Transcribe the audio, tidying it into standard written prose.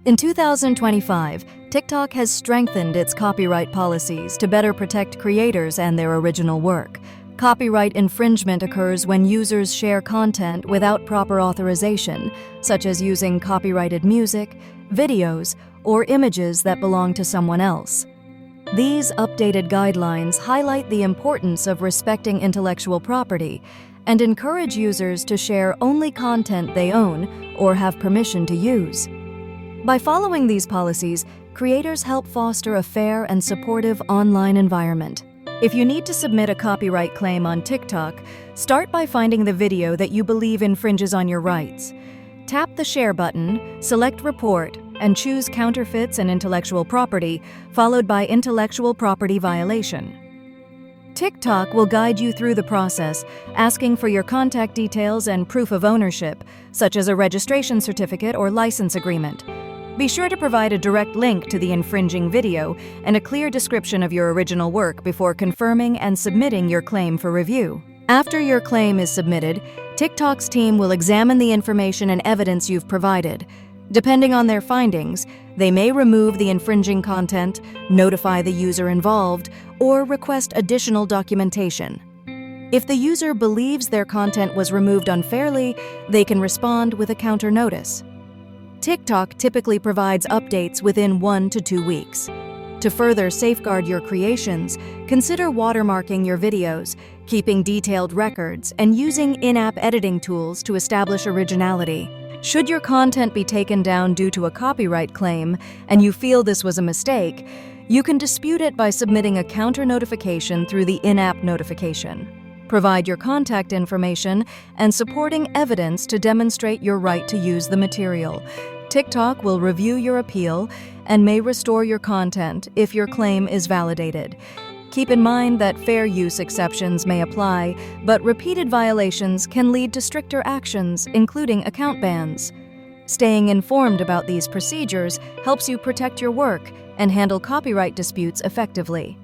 In 2025, TikTok has strengthened its copyright policies to better protect creators and their original work. Copyright infringement occurs when users share content without proper authorization, such as using copyrighted music, videos, or images that belong to someone else. These updated guidelines highlight the importance of respecting intellectual property and encourage users to share only content they own or have permission to use. By following these policies, creators help foster a fair and supportive online environment. If you need to submit a copyright claim on TikTok, start by finding the video that you believe infringes on your rights. Tap the Share button, select Report, and choose Counterfeits and Intellectual Property, followed by Intellectual Property Violation. TikTok will guide you through the process, asking for your contact details and proof of ownership, such as a registration certificate or license agreement. Be sure to provide a direct link to the infringing video and a clear description of your original work before confirming and submitting your claim for review. After your claim is submitted, TikTok's team will examine the information and evidence you've provided. Depending on their findings, they may remove the infringing content, notify the user involved, or request additional documentation. If the user believes their content was removed unfairly, they can respond with a counter notice. TikTok typically provides updates within 1 to 2 weeks. To further safeguard your creations, consider watermarking your videos, keeping detailed records, and using in-app editing tools to establish originality. Should your content be taken down due to a copyright claim and you feel this was a mistake, you can dispute it by submitting a counter notification through the in-app notification. Provide your contact information and supporting evidence to demonstrate your right to use the material. TikTok will review your appeal and may restore your content if your claim is validated. Keep in mind that fair use exceptions may apply, but repeated violations can lead to stricter actions, including account bans. Staying informed about these procedures helps you protect your work and handle copyright disputes effectively.